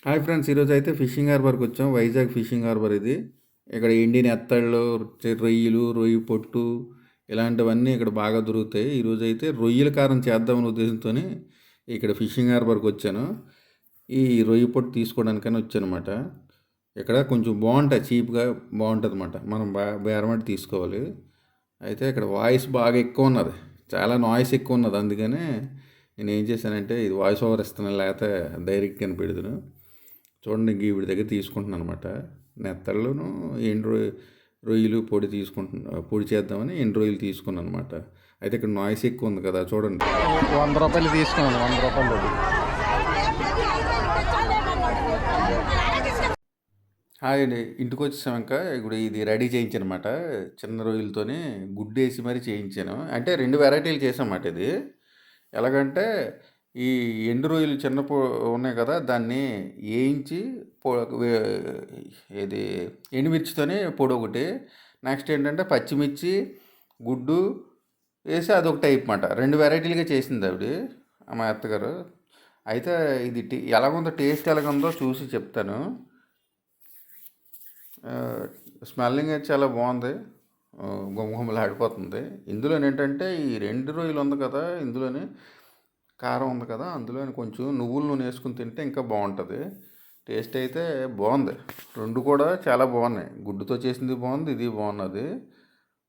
Hi friends, ఈరోజు అయితే fishing హార్బర్కి వచ్చాం. వైజాగ్ ఫిషింగ్ హార్బర్ ఇది. ఇక్కడ ఎండిన ఎత్తళ్ళు, రొయ్యలు, రొయ్యి పొట్టు ఇలాంటివన్నీ ఇక్కడ బాగా దొరుకుతాయి. ఈరోజు అయితే రొయ్యల కారం చేద్దామనే ఉద్దేశంతో ఇక్కడ ఫిషింగ్ హార్బర్కి వచ్చాను. ఈ రొయ్యి పొట్టు తీసుకోవడానికని వచ్చానమాట. ఇక్కడ కొంచెం బాగుంటాయి, చీప్గా బాగుంటుంది అన్నమాట. మనం బేరమాడి తీసుకోవాలి. అయితే ఇక్కడ వాయిస్ బాగా ఎక్కువ ఉన్నది, చాలా నాయిస్ ఎక్కువ ఉన్నది. అందుకనే నేను ఏం చేశానంటే ఇది వాయిస్ ఓవర్ ఇస్తున్నాను, లేకపోతే డైరెక్ట్ కనిపెడుతును. చూడండి, వీడి దగ్గర తీసుకుంటున్నాను అనమాట. నెత్తళ్ళను రొయ్యలు పొడి పొడి చేద్దామని రొయ్యలు తీసుకున్నాను అనమాట. అయితే ఇక్కడ నాయిస్ ఎక్కువ ఉంది కదా, చూడండి. 100 రూపాయలు తీసుకున్నాను, 100 రూపాయలు. హాయ్ అండి, ఇంటికి వచ్చేసాక ఇప్పుడు ఇది రెడీ చేయించానమాట. చిన్న రొయ్యలతోని గుడ్డు వేసి మరీ చేయించాను. అంటే 2 వెరైటీలు చేసామన్నమాట. ఇది ఎలాగంటే ఈ ఎండు రొయ్యలు చిన్న ఉన్నాయి కదా, దాన్ని వేయించి ఇది ఎండుమిర్చితోనే పొడి ఒకటి, నెక్స్ట్ ఏంటంటే పచ్చిమిర్చి గుడ్డు వేసి అదొక టైప్ అన్నమాట. 2 వెరైటీలుగా చేసింది ఆవిడ, మా అత్తగారు. అయితే ఇది ఎలాగుందో, టేస్ట్ ఎలాగుందో చూసి చెప్తాను. స్మెల్లింగ్ అయితే చాలా బాగుంది, గుమగుమలాడిపోతుంది. ఇందులో ఏంటంటే ఈ 2 రొయ్యలు ఉంది కదా, ఇందులోని కారం ఉంది కదా, అందులో కొంచెం నువ్వుల నూనె వేసుకుని తింటే ఇంకా బాగుంటుంది. టేస్ట్ అయితే బాగుంది. 2 కూడా చాలా బాగున్నాయి. గుడ్డుతో చేసింది బాగుంది, ఇది బాగున్నది.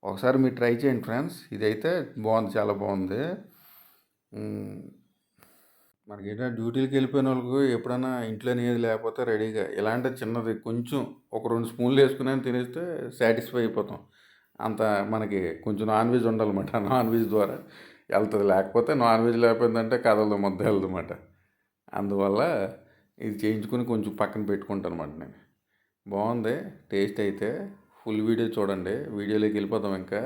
ఒకసారి మీరు ట్రై చేయండి ఫ్రెండ్స్. ఇదైతే బాగుంది, చాలా బాగుంది. మనకి ఏంటంటే డ్యూటీలకు వెళ్ళిపోయిన వాళ్ళకు ఎప్పుడైనా ఇంట్లోనే ఏది లేకపోతే రెడీగా ఇలాంటి చిన్నది కొంచెం ఒక 2 స్పూన్లు వేసుకుని తినేస్తే సాటిస్ఫై అయిపోతాం. అంత మనకి కొంచెం నాన్ వెజ్ ఉండాలన్నమాట. నాన్ వెజ్ ద్వారా వెళ్తుంది, లేకపోతే నాన్ వెజ్ లేకపోయిందంటే కదలదు, ముద్ద వెళ్దన్నమాట. అందువల్ల ఇది చేయించుకుని కొంచెం పక్కన పెట్టుకుంటాను అన్నమాట నేను. బాగుంది టేస్ట్ అయితే. ఫుల్ వీడియో చూడండి, వీడియోలోకి వెళ్ళిపోతాం. ఇంకా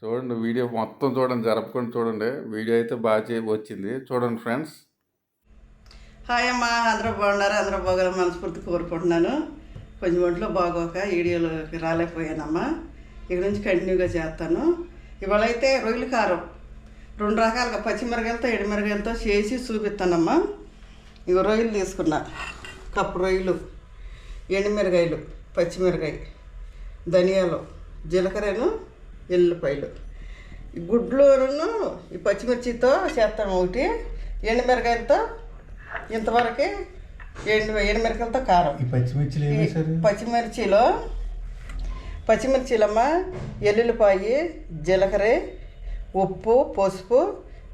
చూడండి, వీడియో మొత్తం చూడండి, జరపకుండా చూడండి. వీడియో అయితే బాగా వచ్చింది, చూడండి ఫ్రెండ్స్. హాయ్ అమ్మా, అందరూ బాగున్నారు, అందరూ బాగా మనస్ఫూర్తి కోరుకుంటున్నాను. కొంచెం ఒంట్లో బాగోక వీడియోలోకి రాలేకపోయానమ్మా. ఇక నుంచి కంటిన్యూగా చేస్తాను. ఇవాళ అయితే రొయ్యల కారం 2 రకాలుగా పచ్చిమిరకాయలతో ఎండుమిరకాయలతో చేసి చూపిస్తానమ్మా. ఇక రొయ్యలు తీసుకున్నా, కప్పు రొయ్యలు, ఎండుమిరకాయలు, పచ్చిమిరకాయ, ధనియాలు, జీలకర్రను, ఎల్లిపాయలు, ఈ గుడ్లును ఈ పచ్చిమిర్చితో చేస్తాను ఒకటి, ఎండుమిరకాయలతో ఇంతవరకు ఎండుమిరకాయలతో కారం. పచ్చిమిర్చిలమ్మ, ఎల్లుల్లిపాయి, జీలకర్ర, ఉప్పు, పసుపు,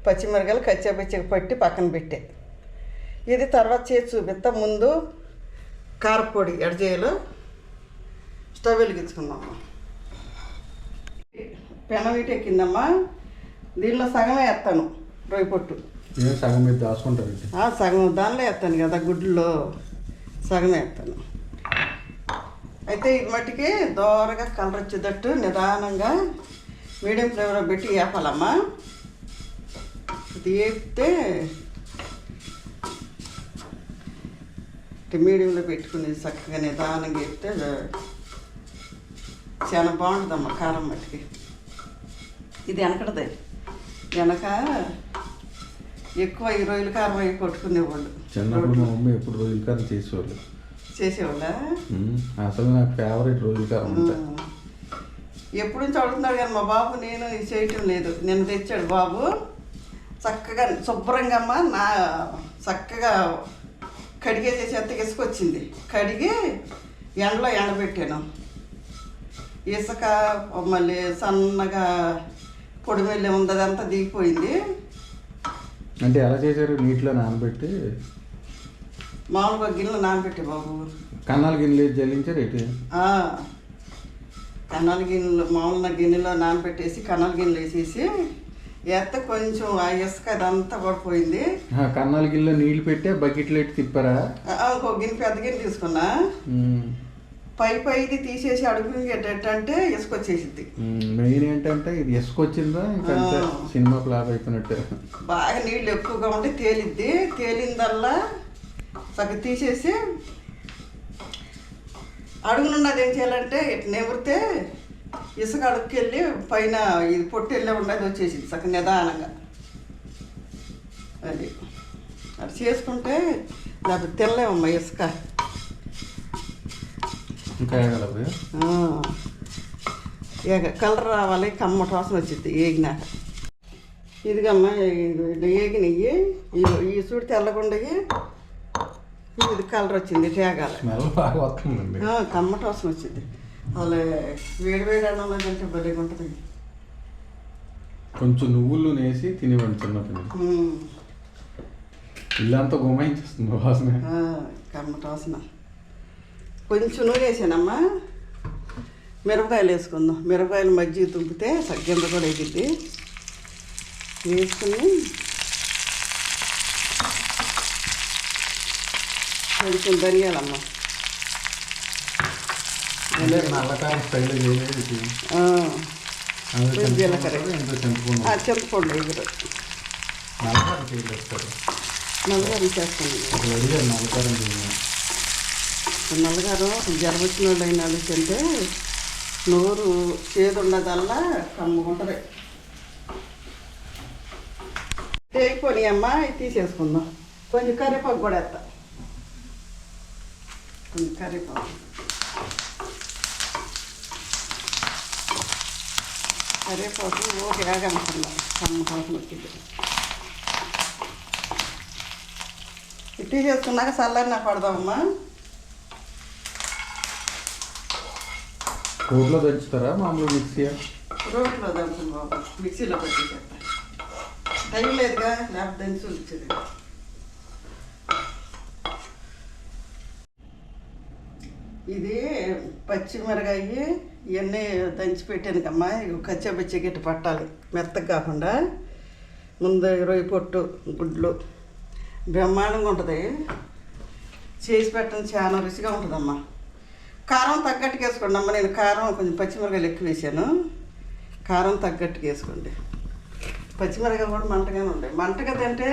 పచ్చిమిరకాయలు కచ్చాపిచ్చిగా పట్టి పక్కన పెట్టే. ఇది తర్వాత చేసి చూపిస్తా. ముందు కారపొడి ఎడజేయాలో స్టవ్ వెలిగించుకుందామా. పెనం ఎక్కిందమ్మా. దీనిలో సగమే వేస్తాను రొయ్య పొట్టు. సగం మీద దాచుకుంటాను. సగం దానిలో వేస్తాను కదా, గుడ్లలో సగమే వేస్తాను. అయితే ఇది మట్టికి దోరగా కలర్ వచ్చేటట్టు నిదానంగా మీడియం ఫ్లేవర్లో పెట్టి వేపాలమ్మా. ఇది వేపితే మీడియంలో పెట్టుకుని చక్కగా నిదానంగా వేపితే చాలా బాగుంటుందమ్మా కారం మట్టికి. ఇది వెనకడది, వెనక ఎక్కువ ఈ రొయ్యల కారం అవి కొట్టుకునేవాళ్ళు. చిన్నప్పుడు మా మమ్మీ ఎప్పుడు రొయ్యల కారం చేసేవాళ్ళ. అసలు నాకు ఫేవరెట్ రొయ్యల కారం. ఎప్పుడు నుంచి అడుగుతున్నాడు కానీ మా బాబు నేను ఇది చేయటం లేదు. నిన్న తెచ్చాడు బాబు, చక్కగా శుభ్రంగా అమ్మ చక్కగా కడిగేసేసి ఎంత ఇసుకొచ్చింది, కడిగి ఎండలో ఎండబెట్టాను. ఇసుక మళ్ళీ సన్నగా పొడి మెల్లి ఉంది, అదంతా దిగిపోయింది. అంటే ఎలా చేశారు? నీటిలో నానబెట్టి మామూలుగా గిన్నెలు నానబెట్టే బాబు. కన్నాలు గిన్నెలు జల్లించారు ఏంటి? కన్నాల గిన్నెలు మామూలుగా గిన్నెలో నానబెట్టేసి కన్నాల గిన్నెలు వేసేసి వేస్తే కొంచెం ఆ ఇసుక అదంతా పడిపోయింది. కన్నాల గిన్నెలో నీళ్ళు పెట్టి బకెట్లో ఎట్టి తిప్పారా? ఇంకో గిన్నె, పెద్ద గిన్నె తీసుకున్నా. పైది తీసేసి అడుగు ఎట్టంటే ఇసుక వచ్చేసింది. మెయిన్ ఏంటంటే ఇది ఇసుక వచ్చిందా ఇంకా సినిమా ఫ్లాప్ అయిపోయినట్టు. బాగా నీళ్ళు ఎక్కువగా ఉంటే తేలిద్ది. తేలిందల్లా చక్కగా తీసేసి అడుగునున్నది ఏం చేయాలంటే ఇట్లా నెవరితే ఇసుక అడుగుకెళ్ళి పైన ఇది పొట్టు వెళ్ళే ఉండదు వచ్చేసింది చక్కగా నిదానంగా. అది అట్లా చేసుకుంటే లేకపోతే తినలేమమ్మా ఇసుక. ఇంకా వేయగలవు. కలర్ రావాలి, కమ్మటి వాసన వచ్చింది ఏగినాక. ఇదిగమ్మా ఏగినవి ఈ చూడు తెల్లగుండయి, ఇది కలర్ వచ్చింది తేగాలి. స్మెల్ బాగా వస్తుందండి. కమ్మటి వాసన వచ్చింది. అలా వేడి వేడి అన్నంలో తింటే భలేగా ఉంటుంది. కొంచెం నువ్వులు వేసి తినేవాడు చిన్నప్పుడు. ఇల్లంతా గుమాయించేస్తుంది వాసన. కమ్మటి వాసన. కొంచెం నూనె వేసానమ్మా. మిరపకాయలు వేసుకుందాం. మిరపకాయలు మజ్జిగ తుంపితే సగ్గింద కూడా ఎగిద్ది. వేసుకుని కొంచెం ధనియాలమ్మ, నల్లకారం స్టైల్ జీలకర్ర, చింతపండు ఎగురు నల్లగారం చేస్తాను. నల్లగారం జ్వరం వచ్చిన వాళ్ళు అయిన వాళ్ళు తింటే నోరు చేదు ఉండదల్లా కమ్ముకుంటుంది. తేగిపోయి అమ్మ ఇది తీసేసుకుందాం. కొంచెం కరివేపాకు కూడా వేస్తా. కొంచెం కరివేపాకు ఓకే ఆగనుకున్నాం. కమ్మ కోసం వచ్చింది. ఇది తీసేసుకున్నాక చల్లారినా పడదామమ్మా. రోడ్లో దంచుతారా మామూలు మిక్సీయా? రోడ్లో దంచుతాం బాబు, మిక్సీలో పెట్టేసేస్తా. టైం లేదుగా, లేకపోతే దంచి వచ్చేది. ఇది పచ్చిమిరకాయ ఇవన్నీ దంచి పెట్టాను కమ్మా. కచ్చాపచ్చి గిట్ట పట్టాలి మెత్తగా కాకుండా. ముందు రొయ్య పొట్టు గుడ్లు బ్రహ్మాండంగా ఉంటుంది. చేసి పెట్టడం చాలా రుచిగా ఉంటుందమ్మా. కారం తగ్గట్టుకు వేసుకోండి అమ్మ. నేను కారం కొంచెం పచ్చిమిరకాయలు ఎక్కువ వేసాను. కారం తగ్గట్టుకు వేసుకోండి. పచ్చిమిరకాయలు కూడా మంటగానే ఉంటాయి. మంటగా తింటే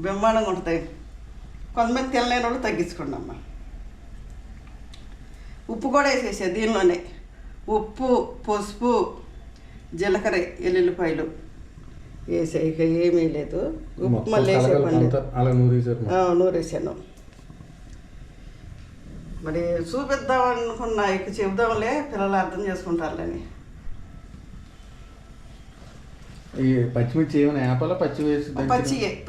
బ్రహ్మాండంగా ఉంటాయి. కొంతమంది తినలేని వాళ్ళు తగ్గించుకోండి అమ్మ. ఉప్పు కూడా వేసేసా దీనిలోనే. ఉప్పు, పసుపు, జీలకర్ర, ఎల్లుల్లిపాయలు వేసే. ఇక ఏమీ లేదు. ఉప్పు మళ్ళీ వేసేపండి. నూరేసాను. మరి చూపిద్దాం అనుకున్నా, ఇక చెబుదాంలే, పిల్లలు అర్థం చేసుకుంటారులేని. ఈ పచ్చిమిర్చి ఏమైనా వేపాలా? పచ్చి వేసి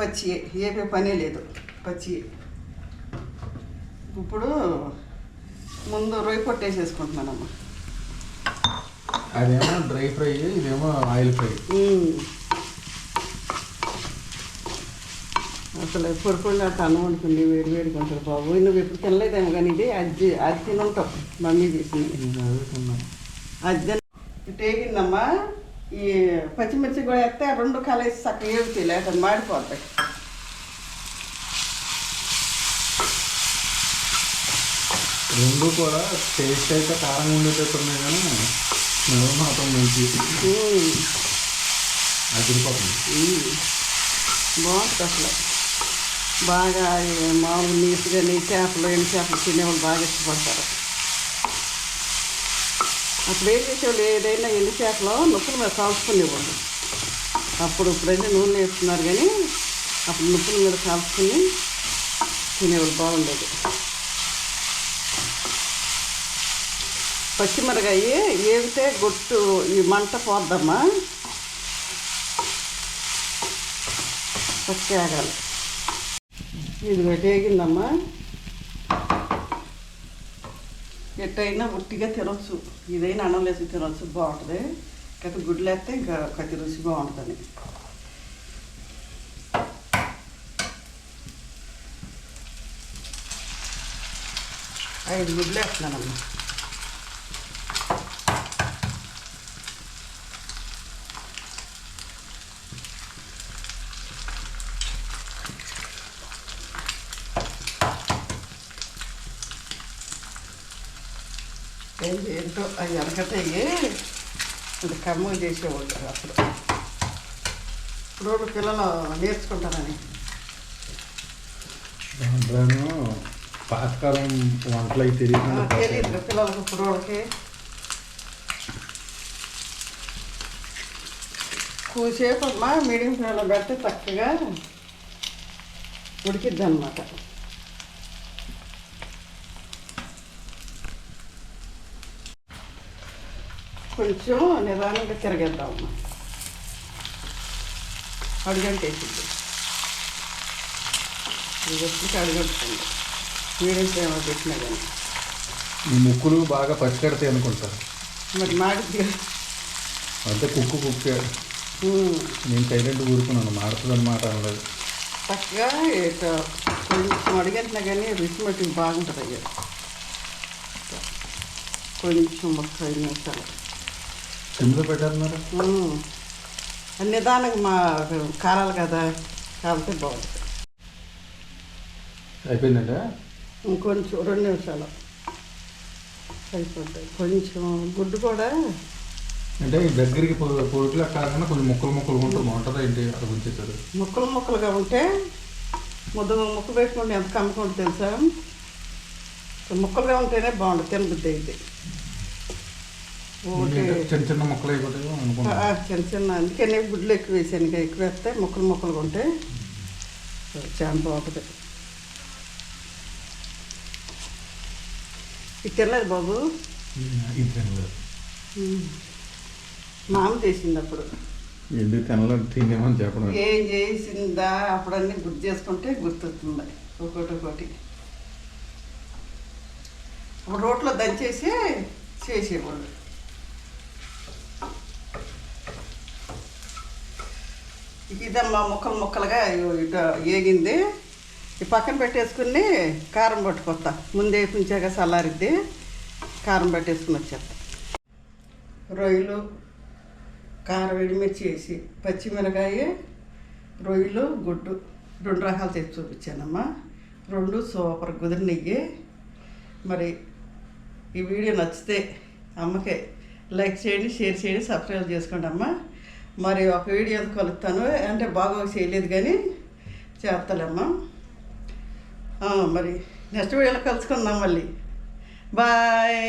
పచ్చియే ఏపే పనే లేదు. పచ్చియే. ఇప్పుడు ముందు రొయ్య పొట్టు వేసేసుకుంటున్నానమ్మా. అదేమో డ్రై ఫ్రై, ఇదేమో ఆయిల్ ఫ్రై. అసలు పొరుపుళ్ళు అన్నం వండుకుంది వేడి వేడిగా ఉంటుంది బాబు. నువ్వు ఎప్పుడు తినలేదేమో కానీ ఇది అది తినుంటావు మమ్మీ చేసింది. అది టేగిందమ్మా. ఈ పచ్చిమిర్చి కూడా వేస్తే రెండు కలిసి చక్కగా ఏగుతాయి, లేకపోతే మాడిపోతాయి. రెండు కూడా టేస్ట్ అయితే కారంగా ఉండేటట్టు ఉన్నాయి కానీ స్మెల్ మాత్రం మంచి అదిరిపోతుంది. బాగుంటుంది అసలు. బాగా మామూలు నీట్గా చేపలు, ఎండు చేపలు తినేవాళ్ళు బాగా ఇష్టపడతారు. అప్పుడు ఏం చేసేవాళ్ళు, ఏదైనా ఎండు చేపలు నొప్పుల మీద కాల్చుకునేవాళ్ళు. ఇప్పుడైతే నూనె వేస్తున్నారు కానీ అప్పుడు నొప్పుల మీద కాల్చుకుని తినేవాళ్ళు. బాగుండేది. పచ్చిమిరకాయ ఏగితే గొట్టు ఈ మంట పోద్దమ్మా. పచ్చి ఆగాలి. ఇది వేగిందమ్మా. ఎట్టయినా ఉట్టిగా తినవచ్చు, ఇదైనా అన్నం వేసి తినవచ్చు, బాగుంటుంది. కాకపోతే గుడ్లు వేస్తే ఇంకా కొద్ది రుచి బాగుంటుంది. 5 గుడ్లు వేస్తున్నానమ్మా. ఏంటో అవి వెనకటయ్యి అది కర్మ చేసేవాళ్ళు అప్పుడు. ఇప్పుడు పిల్లలు నేర్చుకుంటారని. దాంట్లోనూ పాతకాలం వంటలు అవి తెలియదు పిల్లలకు. ఇప్పుడు వాళ్ళకి కూసేపు అమ్మా మీడియం ఫ్లేమ్లో పెడితే చక్కగా ఉడికిద్ది అనమాట. కొంచెం నిదానంగా తిరగేద్దామమ్మా. అడుగంటేసింది ఇది వచ్చి అడుగంటుంది మీడియం ఫ్లేమ్లో పెట్టినా కానీ. ఈ ముక్కులు బాగా పచ్చికడతాయి అనుకుంటారు. మరి మాడిద్ది అంటే కుక్కు నేను సైలెంట్ కూరుకున్నాను, మాడుతుంది మాట అనలేదు. చక్కగా కొంచెం అడిగంటున్నా కానీ రుచి మట్టి బాగుంటుంది. అయ్యా కొంచెం ఒక 5 నిమిషాలు సిమ్లో పెట్టారన్నారు. నిదానంగా మా కారాలు కదా, కాలితే బాగుంటుంది. అయిపోయిందంటే ఇంకొంచెం 2 నిమిషాలు అయిపోతుంది. కొంచెం గుడ్డు కూడా అంటే ఈ దగ్గరికి పొడుకులా కాకుండా కొంచెం ముక్కలు ఉంటే బాగుంటుంది. ఏంటి అక్కడ ఉంచేస్తారు ముక్కలుగా ఉంటే ముక్క పెట్టుకుంటే ఎంత కమ్ముకుంటే తెలుసా, ముక్కలుగా ఉంటేనే బాగుంటుంది, తినబుద్ధి అయితే. చిన్న చిన్న ముక్కలు అయిపోతాయి అనుకుంటా. చిన్న అందుకనే గుడ్లు ఎక్కువ వేసాను. ఇంకా ఎక్కువ వేస్తే ముక్కలుగా ఉంటే చాలా బాగుంటుంది. ఇది తినలేదు బాబు, మామ చేసింది అప్పుడు. ఎందుకు తినలేదు, తినేమని చెప్పడం. ఏం చేసిందా అప్పుడన్నీ గుర్తు చేసుకుంటే గుర్తొస్తుంది ఒకటి. అప్పుడు రోట్లో దంచేసి చేసేవాళ్ళు. ఇదమ్మా ముక్కలుగా ఇటు ఏగింది. ఈ పక్కన పెట్టేసుకుని కారం పట్టుకొస్తా. ముందే పుంచాక చల్లారిద్ది, కారం పట్టేసుకుని వచ్చేస్తా. రొయ్యలు, కారం ఎండుమిర్చి వేసి, పచ్చిమిరకాయ, రొయ్యలు, గుడ్డు 2 రకాలు తెచ్చి చూపించానమ్మా. 2 సూపర్ కుదిరినయ్యి. మరి ఈ వీడియో నచ్చితే అమ్మకి లైక్ చేయండి, షేర్ చేయండి, సబ్స్క్రైబ్ చేసుకోండి అమ్మ. మరి ఒక వీడియో కలుస్తాను అంటే బాగా చేయలేదు కానీ చేస్తాలేమ్మా. మరి నెక్స్ట్ వీడియోలో కలుసుకుందాం మళ్ళీ. బాయ్.